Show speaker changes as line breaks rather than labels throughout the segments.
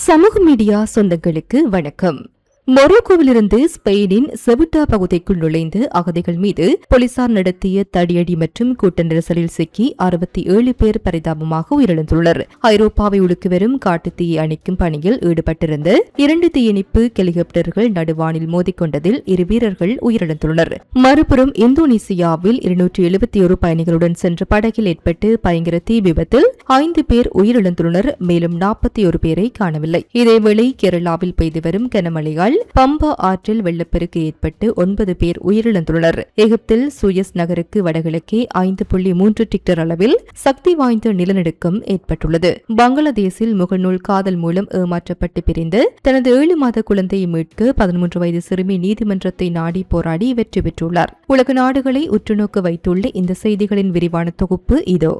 சமூக மீடியா சொந்தங்களுக்கு வணக்கம். மொரோக்கோவிலிருந்து ஸ்பெயினின் செவிட்டா பகுதிக்குள் நுழைந்து அகதிகள் மீது போலீசார் நடத்திய தடியடி மற்றும் கூட்ட நெரிசலில் சிக்கி 67 பேர் பரிதாபமாக உயிரிழந்துள்ளனர். ஐரோப்பாவை உலுக்கி வரும் காட்டுத்தீயை அணைக்கும் பணியில் ஈடுபட்டிருந்த 2 தீயணைப்பு ஹெலிகாப்டர்கள் நடுவானில் மோதிக்கொண்டதில் 2 வீரர்கள் உயிரிழந்துள்ளனர். மறுபுறம் இந்தோனேசியாவில் 271 பயணிகளுடன் சென்ற படகில் ஏற்பட்டு பயங்கர தீ விபத்தில் 5 பேர் உயிரிழந்துள்ளனர். மேலும் 41 பேரை காணவில்லை. இதேவேளை கேரளாவில் பெய்து வரும் கனமழையால் பம்பா ஆற்றில் வெள்ளப்பெருக்கு ஏற்பட்டு 9 பேர் உயிரிழந்துள்ளனர். எகிப்தில் சூயஸ் நகருக்கு வடகிழக்கே 5.3 டிக்டர் அளவில் சக்தி வாய்ந்த நிலநடுக்கம் ஏற்பட்டுள்ளது. பங்களாதேஷில் முகநூல் காதல் மூலம் ஏமாற்றப்பட்டு பிரிந்து தனது 7 மாத குழந்தையை மீட்க 13 வயது சிறுமி நீதிமன்றத்தை நாடி போராடி வெற்றி பெற்றுள்ளார். உலக நாடுகளை உற்றுநோக்க வைத்துள்ள இந்த செய்திகளின் விரிவான தொகுப்பு இதோ.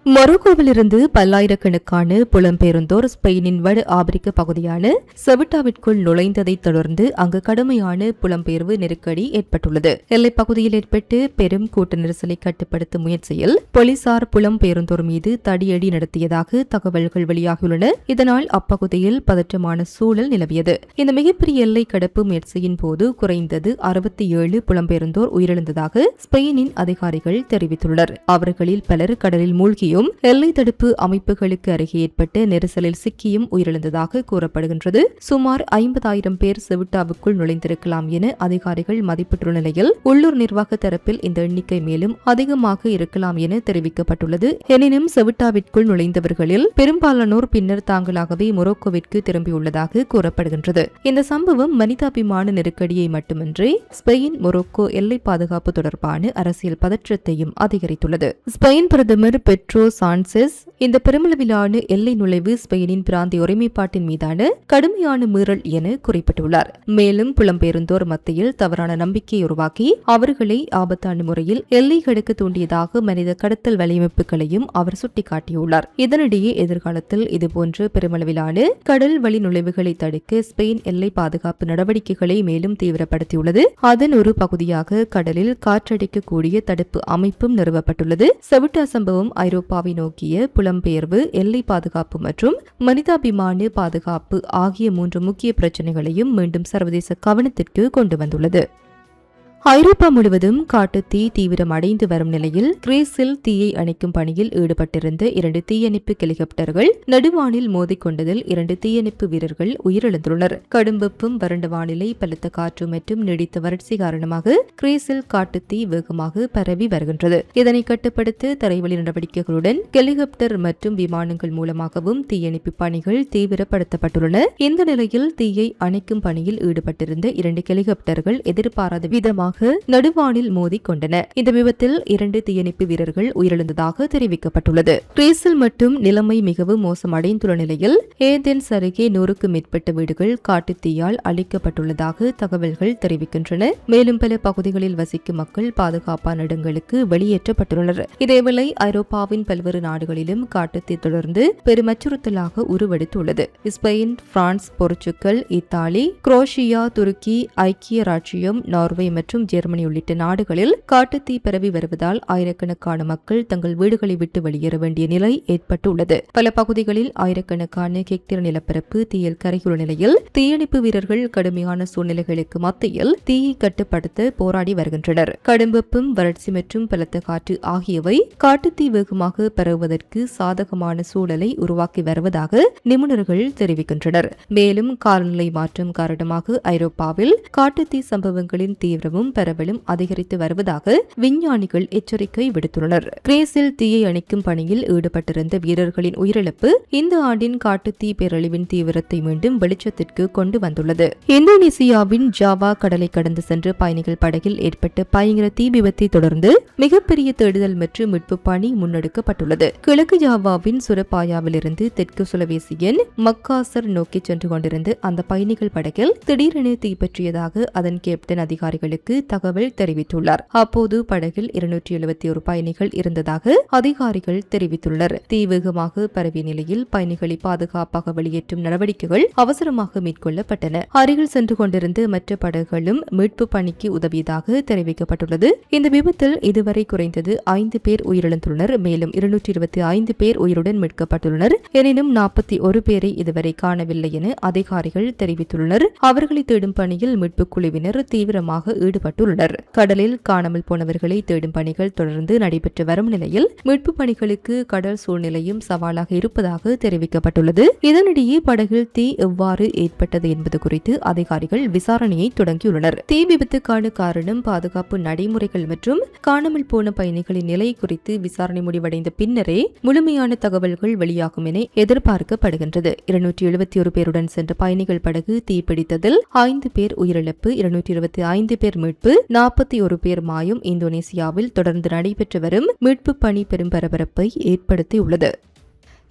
மொரோக்கோவிலிருந்து பல்லாயிரக்கணக்கான புலம்பெயர்ந்தோர் ஸ்பெயினின் வட ஆப்பிரிக்க பகுதியான செவிட்டாவிற்குள் நுழைந்ததைத் தொடர்ந்து அங்கு கடுமையான புலம்பெயர்வு நெருக்கடி ஏற்பட்டுள்ளது. எல்லைப் பகுதியில் ஏற்பட்டு பெரும் கூட்ட நெரிசலை கட்டுப்படுத்தும் முயற்சியில் போலீசார் புலம்பெயர்ந்தோர் மீது தடியடி நடத்தியதாக தகவல்கள் வெளியாகியுள்ளன. இதனால் அப்பகுதியில் பதற்றமான சூழல் நிலவியது. இந்த மிகப்பெரிய எல்லை கடப்பு முயற்சியின் போது குறைந்தது 67 புலம்பெயர்ந்தோர் உயிரிழந்ததாக ஸ்பெயினின் அதிகாரிகள் தெரிவித்துள்ளனர். அவர்களில் பலர் கடலில் மூழ்கியும் எல்லை தடுப்பு அமைப்புகளுக்கு அருகே ஏற்பட்ட நெரிசலில் சிக்கியும் உயிரிழந்ததாக கூறப்படுகின்றது. சுமார் 50,000 பேர் செவிட்டாவுக்குள் நுழைந்திருக்கலாம் என அதிகாரிகள் மதிப்பிட்டுள்ள நிலையில் உள்ளூர் நிர்வாக தரப்பில் இந்த எண்ணிக்கை மேலும் அதிகமாக இருக்கலாம் என தெரிவிக்கப்பட்டுள்ளது. எனினும் செவிட்டாவிற்குள் நுழைந்தவர்களில் பெரும்பாலானோர் பின்னர் தாங்களாகவே மொரோக்கோவிற்கு திரும்பியுள்ளதாக கூறப்படுகின்றது. இந்த சம்பவம் மனிதாபிமான நெருக்கடியை மட்டுமின்றி ஸ்பெயின் மொரோக்கோ எல்லை பாதுகாப்பு தொடர்பான அரசியல் பதற்றத்தையும் அதிகரித்துள்ளது. ஸ்பெயின் பிரதமர் பெட்ரோ சான்செஸ் இந்த பெருமளவிலான எல்லை நுழைவு ஸ்பெயினின் பிராந்திய ஒருமைப்பாட்டின் மீதான கடுமையான மீறல் என குறிப்பிட்டுள்ளார். மேலும் புலம்பெயர்ந்தோர் மத்தியில் தவறான நம்பிக்கையை உருவாக்கி அவர்களை ஆபத்தான முறையில் எல்லை கடக்க தூண்டியதாக மனித கடத்தல் வலையமைப்புகளையும் அவர் சுட்டிக்காட்டியுள்ளார். இதனிடையே எதிர்காலத்தில் இதுபோன்ற பெருமளவிலான கடல் வழி நுழைவுகளை தடுக்க ஸ்பெயின் எல்லை பாதுகாப்பு நடவடிக்கைகளை மேலும் தீவிரப்படுத்தியுள்ளது. அதன் ஒரு பகுதியாக கடலில் காற்றடிக்கக்கூடிய தடுப்பு அமைப்பும் நிறுவப்பட்டுள்ளது. செவிட்டா சம்பவம் ஐரோப்பாவை நோக்கிய புலம்பெயர்வு, எல்லை பாதுகாப்பு மற்றும் மனிதாபிமான பாதுகாப்பு ஆகிய 3 முக்கிய பிரச்சினைகளையும் மீண்டும் சர்வதேச கவனத்திற்கு கொண்டு வந்துள்ளது. ஐரோப்பா முழுவதும் காட்டுத்தீ தீவிரம் அடைந்து வரும் நிலையில் கிரீஸில் தீயை அணைக்கும் பணியில் ஈடுபட்டிருந்த 2 தீயணைப்பு ஹெலிகாப்டர்கள் நடுவானில் மோதிக்கொண்டதில் 2 தீயணைப்பு வீரர்கள் உயிரிழந்துள்ளனர். கடும் வெப்பம், வறண்ட வானிலை, பலத்த காற்று மற்றும் நீடித்த வறட்சி காரணமாக கிரீஸில் காட்டுத்தீ வேகமாக பரவி வருகின்றது. இதனை கட்டுப்படுத்த தரைவழி நடவடிக்கைகளுடன் ஹெலிகாப்டர் மற்றும் விமானங்கள் மூலமாகவும் தீயணைப்பு பணிகள் தீவிரப்படுத்தப்பட்டுள்ளன. இந்த நிலையில் தீயை அணைக்கும் பணியில் ஈடுபட்டிருந்த 2 ஹெலிகாப்டர்கள் எதிர்பாராத விதமாக நடுவானில் மோதிக்கொண்டன. இந்த விபத்தில் 2 தீயணைப்பு வீரர்கள் உயிரிழந்ததாக தெரிவிக்கப்பட்டுள்ளது. கிரீஸில் மட்டும் நிலைமை மிகவும் மோசமடைந்துள்ள நிலையில் ஏதென்ஸ் அருகே 100க்கும் மேற்பட்ட வீடுகள் காட்டுத்தீயால் அழிக்கப்பட்டுள்ளதாக தகவல்கள் தெரிவிக்கின்றன. மேலும் பல பகுதிகளில் வசிக்கும் மக்கள் பாதுகாப்பான இடங்களுக்கு வெளியேற்றப்பட்டுள்ளனர். இதேவேளை ஐரோப்பாவின் பல்வேறு நாடுகளிலும் காட்டுத்தீ தொடர்ந்து பெரும் அச்சுறுத்தலாக உருவெடுத்துள்ளது. Spain, France, Portugal, Italy, Croatia, Turkey, ஐக்கிய ராச்சியம், நார்வே மற்றும் ஜெர்மனி உள்ளிட்ட நாடுகளில் காட்டுத்தீ பரவி வருவதால் ஆயிரக்கணக்கான மக்கள் தங்கள் வீடுகளை விட்டு வெளியேற வேண்டிய நிலை ஏற்பட்டுள்ளது. பல பகுதிகளில் ஆயிரக்கணக்கான ஹெக்டேர் நிலப்பரப்பு தீயில் கரையுள்ள நிலையில் தீயணைப்பு வீரர்கள் கடுமையான சூழ்நிலைகளுக்கு மத்தியில் தீயை கட்டுப்படுத்த போராடி வருகின்றனர். கடும் வெப்பம், வறட்சி மற்றும் பலத்த காற்று ஆகியவை காட்டுத்தீ வேகமாக பரவுவதற்கு சாதகமான சூழலை உருவாக்கி வருவதாக நிபுணர்கள் தெரிவிக்கின்றனர். மேலும் காலநிலை மாற்றம் காரணமாக ஐரோப்பாவில் காட்டுத்தீ சம்பவங்களின் தீவிரமும் பரவலும் அதிகரித்து வருவதாக விஞ்ஞானிகள் எச்சரிக்கை விடுத்துள்ளனர். கிரீஸில் தீயை அணைக்கும் பணியில் ஈடுபட்டிருந்த வீரர்களின் உயிரிழப்பு இந்த ஆண்டின் காட்டுத்தீ பேரழிவின் தீவிரத்தை மீண்டும் வெளிச்சத்திற்கு கொண்டு வந்துள்ளது. இந்தோனேசியாவின் ஜாவா கடலை கடந்து சென்ற பயணிகள் படகில் ஏற்பட்ட பயங்கர தீ விபத்தை தொடர்ந்து மிகப்பெரிய தேடுதல் மற்றும் மீட்பு பணி முன்னெடுக்கப்பட்டுள்ளது. கிழக்கு ஜாவாவின் சுரபாயாவிலிருந்து தெற்கு சுலவேசியின் மக்காசர் நோக்கி சென்று கொண்டிருந்த அந்த பயணிகள் படகில் திடீரென தீப்பற்றியதாக அதன் கேப்டன் அதிகாரிகளுக்கு தகவல் தெரிவித்துள்ளார். அப்போது படகில் 271 பயணிகள் இருந்ததாக அதிகாரிகள் தெரிவித்துள்ளனர். தீ வேகமாக பரவிய நிலையில் பயணிகளை பாதுகாப்பாக வெளியேற்றும் நடவடிக்கைகள் அவசரமாக மேற்கொள்ளப்பட்டன. அருகில் சென்று கொண்டிருந்த மற்ற படகுகளும் மீட்பு பணிக்கு உதவியதாக தெரிவிக்கப்பட்டுள்ளது. இந்த விபத்தில் இதுவரை குறைந்தது 5 பேர் உயிரிழந்துள்ளனர். மேலும் 225 பேர் உயிருடன் மீட்கப்பட்டுள்ளனர். எனினும் 41 பேரை இதுவரை காணவில்லை என அதிகாரிகள் தெரிவித்துள்ளனர். அவர்களை தேடும் பணியில் மீட்பு குழுவினர் தீவிரமாக ஈடுபட்டுள்ளனர். கடலில் காணாமல் போனவர்களை தேடும் பணிகள் தொடர்ந்து நடைபெற்று வரும் நிலையில் மீட்பு பணிகளுக்கு கடல் சூழ்நிலையும் சவாலாக இருப்பதாக தெரிவிக்கப்பட்டுள்ளது. இதனிடையே படகில் தீ எவ்வாறு ஏற்பட்டது என்பது குறித்து அதிகாரிகள் விசாரணையை தொடங்கியுள்ளனர். தீ விபத்துக்கான காரணம், பாதுகாப்பு நடைமுறைகள் மற்றும் காணாமல் போன பயணிகளின் நிலை குறித்து விசாரணை முடிவடைந்த பின்னரே முழுமையான தகவல்கள் வெளியாகும் என எதிர்பார்க்கப்படுகின்றது. 271 பேருடன் சென்ற பயணிகள் படகு தீப்பிடித்ததில் 5 பேர் உயிரிழப்பு, 225 பேர் மீட்பு, 41 பேர் மாயம். இந்தோனேசியாவில் தொடர்ந்து நடைபெற்று வரும் மீட்பு பணி பெரும் பரபரப்பை ஏற்படுத்தியுள்ளது.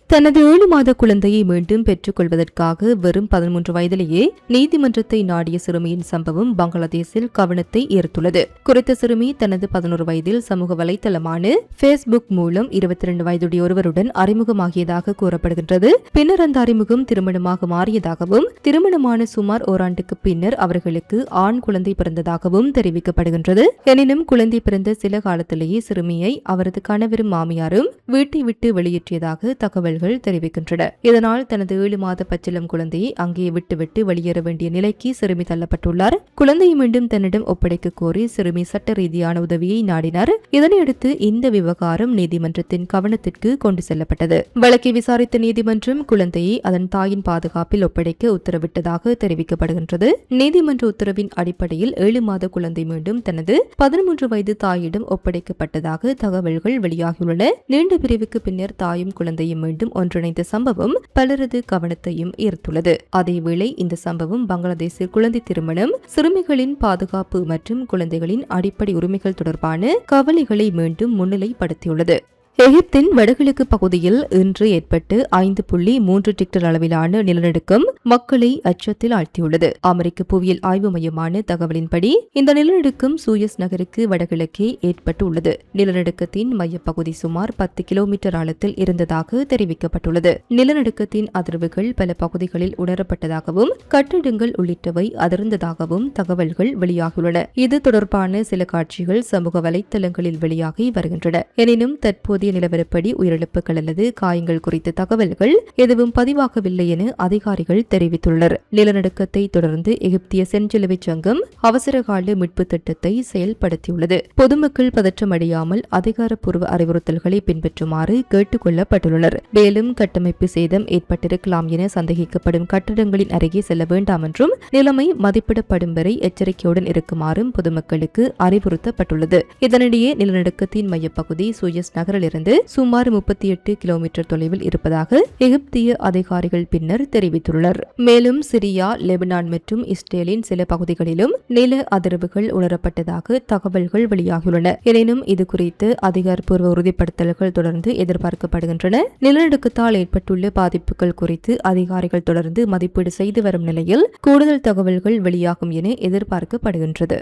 தனது 7 மாத குழந்தையை மீண்டும் பெற்றுக் கொள்வதற்காக வெறும் 13 வயதிலேயே நீதிமன்றத்தை நாடிய சிறுமியின் சம்பவம் பங்களாதேஷில் கவனத்தை ஈர்த்துள்ளது. குறித்த சிறுமி தனது 11 வயதில் சமூக வலைதளமான பேஸ்புக் மூலம் 22 வயதுடைய ஒருவருடன் அறிமுகமாகியதாக கூறப்படுகின்றது. பின்னர் அந்த அறிமுகம் திருமணமாக மாறியதாகவும், திருமணமான சுமார் ஓராண்டுக்கு பின்னர் அவர்களுக்கு ஆண் குழந்தை பிறந்ததாகவும் தெரிவிக்கப்படுகின்றது. எனினும் குழந்தை பிறந்த சில காலத்திலேயே சிறுமியை அவரது கணவரும் மாமியாரும் வீட்டை விட்டு வெளியேற்றியதாக தகவல் தெரிவிக்கின்றன. இதனால் தனது 7 மாத பச்சிளம் குழந்தையை அங்கே விட்டுவிட்டு வெளியேற வேண்டிய நிலைக்கு சிறுமி தள்ளப்பட்டுள்ளார். குழந்தையை மீண்டும் தன்னிடம் ஒப்படைக்க கோரி சிறுமி சட்ட ரீதியான உதவியை நாடினார். இதனையடுத்து இந்த விவகாரம் நீதிமன்றத்தின் கவனத்திற்கு கொண்டு செல்லப்பட்டது. வழக்கை விசாரித்த நீதிமன்றம் குழந்தையை அதன் தாயின் பாதுகாப்பில் ஒப்படைக்க உத்தரவிட்டதாக தெரிவிக்கப்படுகின்றது. நீதிமன்ற உத்தரவின் அடிப்படையில் 7 மாத குழந்தை மீண்டும் தனது 13 வயது தாயிடம் ஒப்படைக்கப்பட்டதாக தகவல்கள் வெளியாகியுள்ளன. நீண்ட பிரிவுக்கு பின்னர் தாயும் குழந்தையும் மீண்டும் ஒன்றிணைந்த சம்பவம் பலரது கவனத்தையும் ஈர்த்துள்ளது. அதேவேளை இந்த சம்பவம் பங்களாதேஷில் குழந்தை திருமணம், சிறுமிகளின் பாதுகாப்பு மற்றும் குழந்தைகளின் அடிப்படை உரிமைகள் தொடர்பான கவலைகளை மீண்டும் முன்னிலைப்படுத்தியுள்ளது. எகிப்தின் வடகிழக்கு பகுதியில் இன்று ஏற்பட்டு 5.3 ரிக்டர் அளவிலான நிலநடுக்கம் மக்களை அச்சத்தில் ஆழ்த்தியுள்ளது. அமெரிக்க புவியியல் ஆய்வு மையமான தகவலின்படி இந்த நிலநடுக்கம் சூயஸ் நகருக்கு வடகிழக்கே ஏற்பட்டுள்ளது. நிலநடுக்கத்தின் மையப்பகுதி சுமார் 10 கிலோமீட்டர் ஆழத்தில் இருந்ததாக தெரிவிக்கப்பட்டுள்ளது. நிலநடுக்கத்தின் அதிர்வுகள் பல பகுதிகளில் உணரப்பட்டதாகவும் கட்டிடங்கள் உள்ளிட்டவை அதிர்ந்ததாகவும் தகவல்கள் வெளியாகியுள்ளன. இது தொடர்பான சில காட்சிகள் சமூக வலைதளங்களில் வெளியாகி வருகின்றன. எனினும் தற்போதைய நிலவரப்படி உயிரிழப்புகள் அல்லது காயங்கள் குறித்த தகவல்கள் எதுவும் பதிவாகவில்லை என அதிகாரிகள் தெரிவித்துள்ளனர். நிலநடுக்கத்தை தொடர்ந்து எகிப்திய செஞ்சிலுவை சங்கம் அவசரகால மீட்பு திட்டத்தை செயல்படுத்தியுள்ளது. பொதுமக்கள் பதற்றமடையாமல் அதிகாரப்பூர்வ அறிவுறுத்தல்களை பின்பற்றுமாறு கேட்டுக் கொள்ளப்பட்டுள்ளனர். மேலும் கட்டமைப்பு சேதம் ஏற்பட்டிருக்கலாம் என சந்தேகிக்கப்படும் கட்டடங்களின் அருகே செல்ல வேண்டாம் என்றும் நிலைமை மதிப்பிடப்படும் வரை எச்சரிக்கையுடன் இருக்குமாறும் பொதுமக்களுக்கு அறிவுறுத்தப்பட்டுள்ளது. இதனிடையே நிலநடுக்கத்தின் மையப்பகுதி சூயஸ் நகரில் சுமார் 38 கிலோமீட்டர் தொலைவில் இருப்பதாக எகிப்திய அதிகாரிகள் பின்னர் தெரிவித்துள்ளனர். மேலும் சிரியா, லெபனான் மற்றும் இஸ்ரேலின் சில பகுதிகளிலும் நில அதிர்வுகள் உணரப்பட்டதாக தகவல்கள் வெளியாகியுள்ளன. எனினும் இது குறித்து அதிகாரப்பூர்வ உறுதிப்படுத்தல்கள் தொடர்ந்து எதிர்பார்க்கப்படுகின்றன. நிலநடுக்கத்தால் ஏற்பட்டுள்ள பாதிப்புகள் குறித்து அதிகாரிகள் தொடர்ந்து மதிப்பீடு செய்து வரும் நிலையில் கூடுதல் தகவல்கள் வெளியாகும் என எதிர்பார்க்கப்படுகின்றது.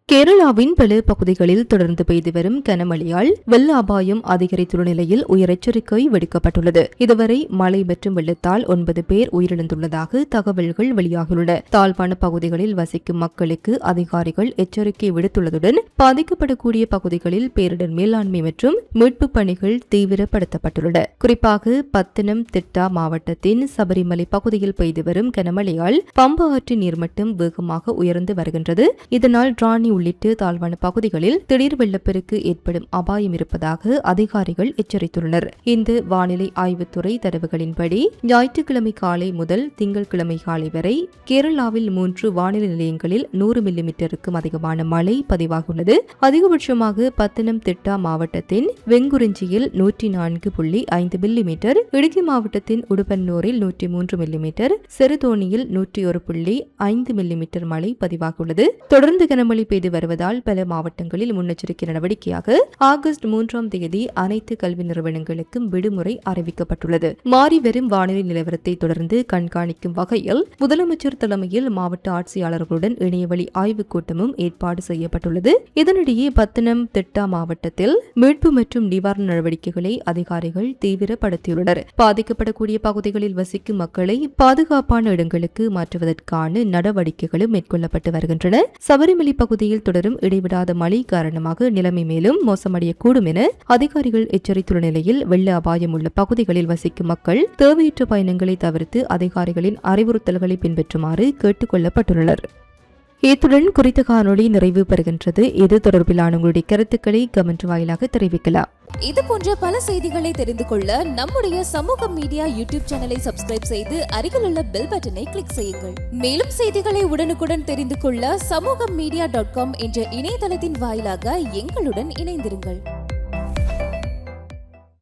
கேரளாவின் பல பகுதிகளில் தொடர்ந்து பெய்து வரும் கனமழையால் வெள்ள அபாயம் அதிகரித்துள்ள நிலையில் உயர் எச்சரிக்கை விடுக்கப்பட்டுள்ளது. இதுவரை மழை மற்றும் வெள்ளத்தால் 9 பேர் உயிரிழந்துள்ளதாக தகவல்கள் வெளியாகியுள்ளன. தாழ்வான பகுதிகளில் வசிக்கும் மக்களுக்கு அதிகாரிகள் எச்சரிக்கை விடுத்துள்ளதுடன் பாதிக்கப்படக்கூடிய பகுதிகளில் பேரிடர் மேலாண்மை மற்றும் மீட்பு பணிகள் தீவிரப்படுத்தப்பட்டுள்ளன. குறிப்பாக பத்தனம் திட்டா மாவட்டத்தின் சபரிமலை பகுதியில் பெய்து வரும் கனமழையால் பம்பா ஆற்றின் நீர்மட்டம் வேகமாக உயர்ந்து வருகின்றது. இதனால் ராணி உள்ளிட்ட தாழ்வான பகுதிகளில் திடீர் வெள்ளப்பெருக்கு ஏற்படும் அபாயம் இருப்பதாக அதிகாரிகள் எச்சரித்துள்ளனர். இந்த வானிலை ஆய்வுத்துறை தரவுகளின்படி ஞாயிற்றுக்கிழமை காலை முதல் திங்கட்கிழமை காலை வரை கேரளாவில் 3 வானிலை நிலையங்களில் 100 மில்லிமீட்டருக்கும் அதிகமான மழை பதிவாகியுள்ளது. அதிகபட்சமாக பத்தனம் திட்டா மாவட்டத்தின் வெங்குறிஞ்சியில் 104.5 மில்லிமீட்டர், இடுக்கி மாவட்டத்தின் உடுப்பன்னூரில் 103 மில்லிமீட்டர், செருதோனியில் 101.5 மில்லிமீட்டர் மழை பதிவாகியுள்ளது. தொடர்ந்து கனமழை பெய்து வருவதால் பல மாவட்டங்களில் முன்னெச்சரிக்கை நடவடிக்கையாக ஆகஸ்ட் 3ஆம் தேதி அனைத்து கல்வி நிறுவனங்களுக்கும் விடுமுறை அறிவிக்கப்பட்டுள்ளது. மாறி வரும் வானிலை நிலவரத்தை தொடர்ந்து கண்காணிக்கும் வகையில் முதலமைச்சர் தலைமையில் மாவட்ட ஆட்சியாளர்களுடன் இணையவழி ஆய்வுக் கூட்டமும் ஏற்பாடு செய்யப்பட்டுள்ளது. இதனிடையே பத்தனம், திட்டா மாவட்டத்தில் மீட்பு மற்றும் நிவாரண நடவடிக்கைகளை அதிகாரிகள் தீவிரப்படுத்தியுள்ளனர். பாதிக்கப்படக்கூடிய பகுதிகளில் வசிக்கும் மக்களை பாதுகாப்பான இடங்களுக்கு மாற்றுவதற்கான நடவடிக்கைகளும் மேற்கொள்ளப்பட்டு வருகின்றன. சபரிமலை பகுதியில் தொடரும் இடைவிடாத மழை காரணமாக நிலைமை மேலும் மோசமடையக்கூடும் என அதிகாரிகள் எச்சரித்துள்ள நிலையில் வெள்ள அபாயம் உள்ள பகுதிகளில் வசிக்கும் மக்கள் தேவையற்ற பயணங்களை தவிர்த்து அதிகாரிகளின் அறிவுறுத்தல்களை பின்பற்றுமாறு கேட்டுக் கொள்ளப்பட்டுள்ளனர். இத்துடன் குறித்த காணொளி நிறைவு பெறுகின்றது. இது தொடர்பிலான உங்களுடைய கருத்துக்களை கமெண்ட் வாயிலாக தெரிவிக்கலாம்.
இது போன்ற பல செய்திகளை தெரிந்து கொள்ள நம்முடைய சமூக மீடியா யூடியூப் சேனலை சப்ஸ்கிரைப் செய்து அருகில் உள்ள பெல் பட்டனை கிளிக் செய்யுங்கள். மேலும் செய்திகளை உடனுக்குடன் தெரிந்து கொள்ள சமூகமீடியா.com என்ற இணையதளத்தின் வாயிலாக எங்களுடன் இணைந்திருங்கள்.